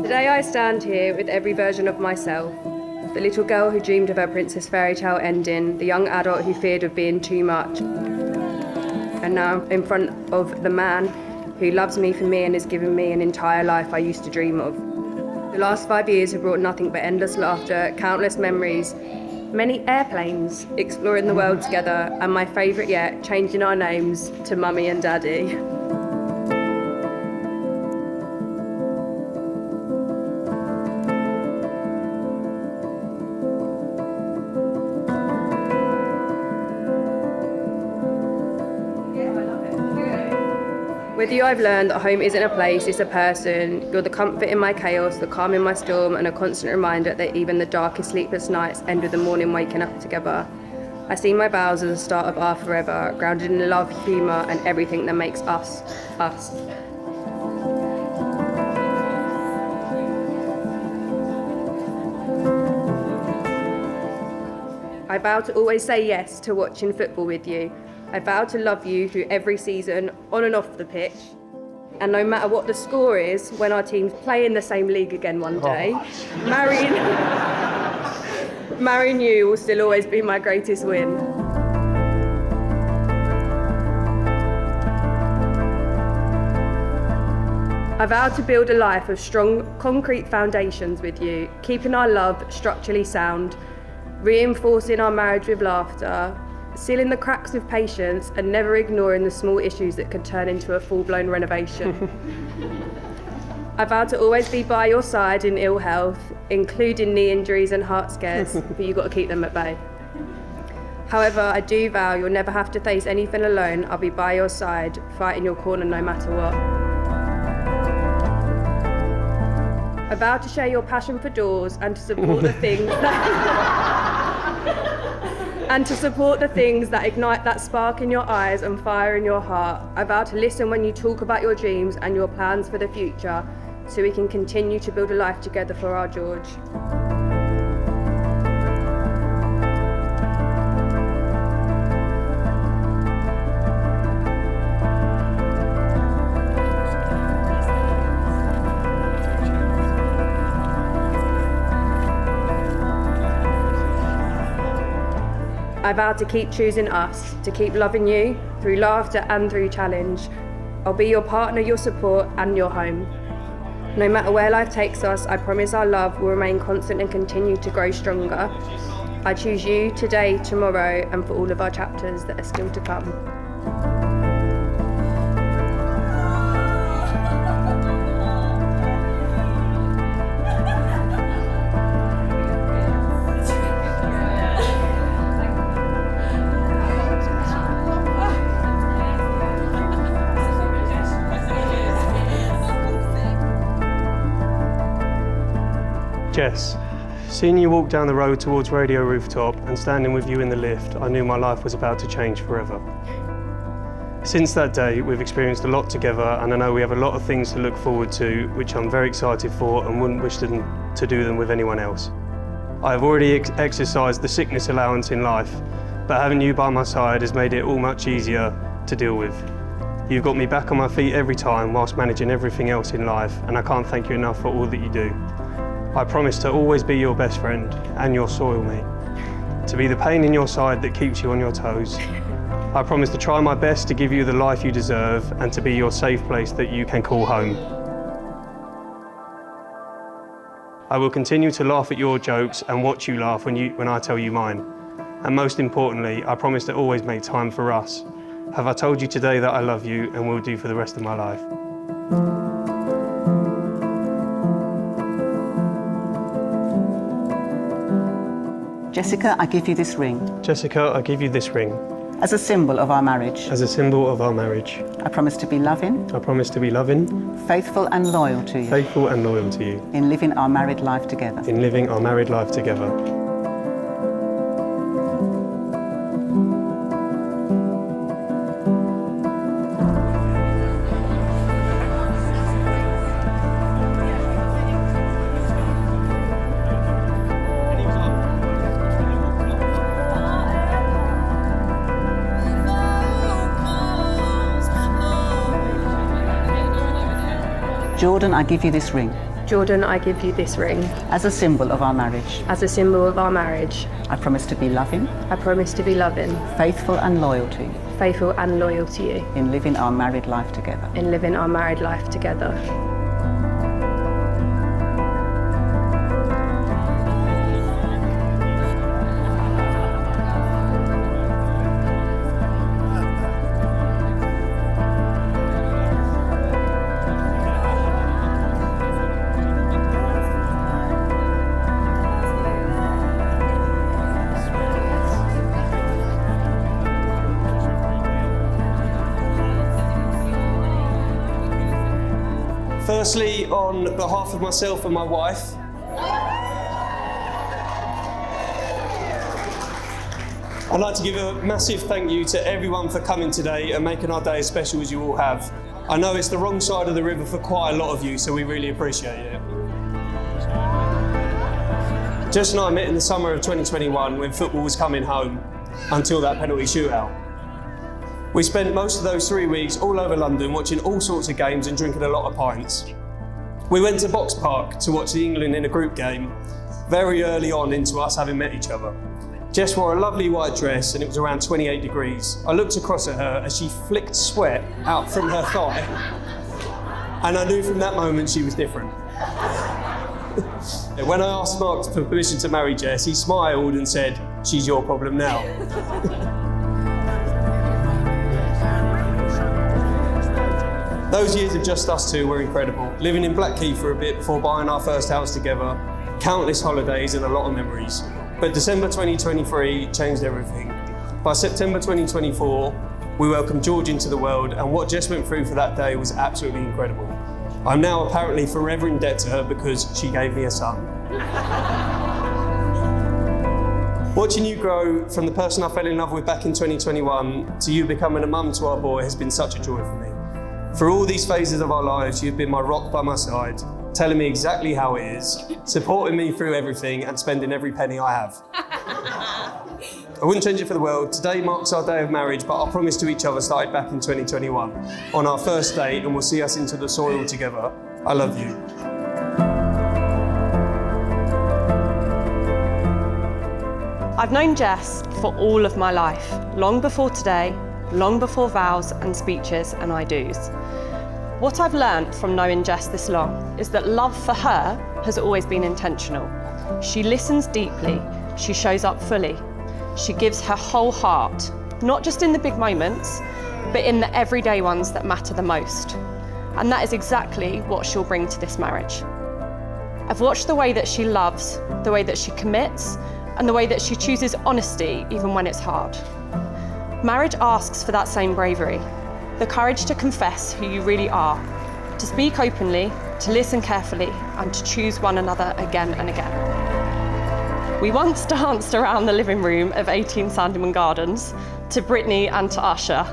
Today I stand here with every version of myself. The little girl who dreamed of her princess fairy tale ending, the young adult who feared of being too much. And now I'm in front of the man who loves me for me and has given me an entire life I used to dream of. The last 5 years have brought nothing but endless laughter, countless memories, many airplanes, exploring the world together, and my favourite yet, changing our names to Mummy and Daddy. With you I've learned that home isn't a place, it's a person. You're the comfort in my chaos, the calm in my storm, and a constant reminder that even the darkest sleepless nights end with the morning waking up together. I see my vows as the start of our forever, grounded in love, humour, and everything that makes us, us. I vow to always say yes to watching football with you. I vow to love you through every season, on and off the pitch. And no matter what the score is, when our teams play in the same league again one day, marrying you will still always be my greatest win. I vow to build a life of strong, concrete foundations with you, keeping our love structurally sound, reinforcing our marriage with laughter, sealing the cracks with patience, and never ignoring the small issues that could turn into a full-blown renovation. I vow to always be by your side in ill health, including knee injuries and heart scares, but you've got to keep them at bay. However, I do vow you'll never have to face anything alone. I'll be by your side, fighting your corner no matter what. I vow to share your passion for doors and to support the things that ignite that spark in your eyes and fire in your heart. I vow to listen when you talk about your dreams and your plans for the future, so we can continue to build a life together for our George. I vow to keep choosing us, to keep loving you through laughter and through challenge. I'll be your partner, your support, and your home. No matter where life takes us, I promise our love will remain constant and continue to grow stronger. I choose you today, tomorrow, and for all of our chapters that are still to come. Jess, seeing you walk down the road towards Radio Rooftop and standing with you in the lift, I knew my life was about to change forever. Since that day, we've experienced a lot together, and I know we have a lot of things to look forward to, which I'm very excited for and wouldn't wish to do them with anyone else. I have already exercised the sickness allowance in life, but having you by my side has made it all much easier to deal with. You've got me back on my feet every time whilst managing everything else in life, and I can't thank you enough for all that you do. I promise to always be your best friend and your soil mate, to be the pain in your side that keeps you on your toes. I promise to try my best to give you the life you deserve and to be your safe place that you can call home. I will continue to laugh at your jokes and watch you laugh when I tell you mine. And most importantly, I promise to always make time for us. Have I told you today that I love you and will do for the rest of my life? Jessica, I give you this ring. Jessica, I give you this ring. As a symbol of our marriage. As a symbol of our marriage. I promise to be loving. I promise to be loving. Faithful and loyal to you. Faithful and loyal to you. In living our married life together. In living our married life together. Jordan, I give you this ring. Jordan, I give you this ring as a symbol of our marriage. as a symbol of our marriage. I promise to be loving, I promise to be loving, faithful and loyal to you faithful and loyal to you in living our married life together. in living our married life together. Firstly, on behalf of myself and my wife, I'd like to give a massive thank you to everyone for coming today and making our day as special as you all have. I know it's the wrong side of the river for quite a lot of you, so we really appreciate it. Jess and I met in the summer of 2021 when football was coming home, until that penalty shootout. We spent most of those 3 weeks all over London watching all sorts of games and drinking a lot of pints. We went to Box Park to watch the England in a group game, very early on into us having met each other. Jess wore a lovely white dress and it was around 28 degrees. I looked across at her as she flicked sweat out from her thigh, and I knew from that moment she was different. When I asked Mark for permission to marry Jess, he smiled and said, "She's your problem now." Those years of just us two were incredible. Living in Blackheath for a bit before buying our first house together, countless holidays and a lot of memories. But December 2023 changed everything. By September 2024, we welcomed Georgian to the world, and what Jess went through for that day was absolutely incredible. I'm now apparently forever in debt to her because she gave me a son. Watching you grow from the person I fell in love with back in 2021 to you becoming a mum to our boy has been such a joy for me. For all these phases of our lives, you've been my rock by my side, telling me exactly how it is, supporting me through everything and spending every penny I have. I wouldn't change it for the world. Today marks our day of marriage, but our promise to each other started back in 2021, on our first date, and will see us into the soil together. I love you. I've known Jess for all of my life, long before today, long before vows and speeches and I do's. What I've learnt from knowing Jess this long is that love for her has always been intentional. She listens deeply, she shows up fully, she gives her whole heart, not just in the big moments, but in the everyday ones that matter the most. And that is exactly what she'll bring to this marriage. I've watched the way that she loves, the way that she commits, and the way that she chooses honesty even when it's hard. Marriage asks for that same bravery, the courage to confess who you really are, to speak openly, to listen carefully, and to choose one another again and again. We once danced around the living room of 18 Sandeman Gardens to Britney and to Usher.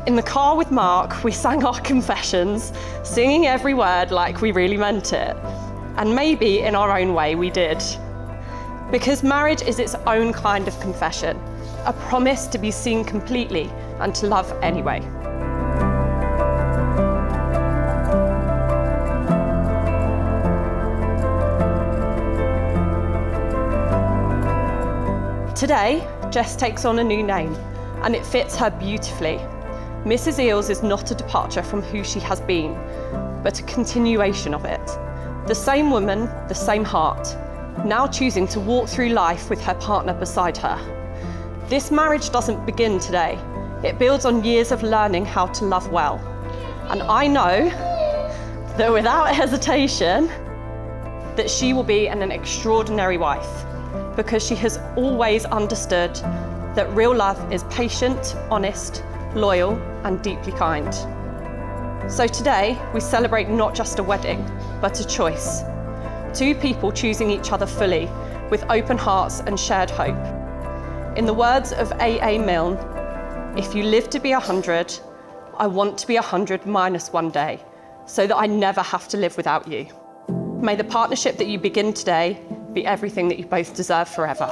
In the car with Mark, we sang our confessions, singing every word like we really meant it. And maybe in our own way we did. Because marriage is its own kind of confession, a promise to be seen completely and to love anyway. Today, Jess takes on a new name, and it fits her beautifully. Mrs. Eales is not a departure from who she has been, but a continuation of it. The same woman, the same heart, now choosing to walk through life with her partner beside her. This marriage doesn't begin today. It builds on years of learning how to love well. And I know that without hesitation, that she will be an extraordinary wife, because she has always understood that real love is patient, honest, loyal, and deeply kind. So today, we celebrate not just a wedding, but a choice. Two people choosing each other fully, with open hearts and shared hope. In the words of A.A. Milne, if you live to be 100, I want to be 100 minus one day, so that I never have to live without you. May the partnership that you begin today be everything that you both deserve forever.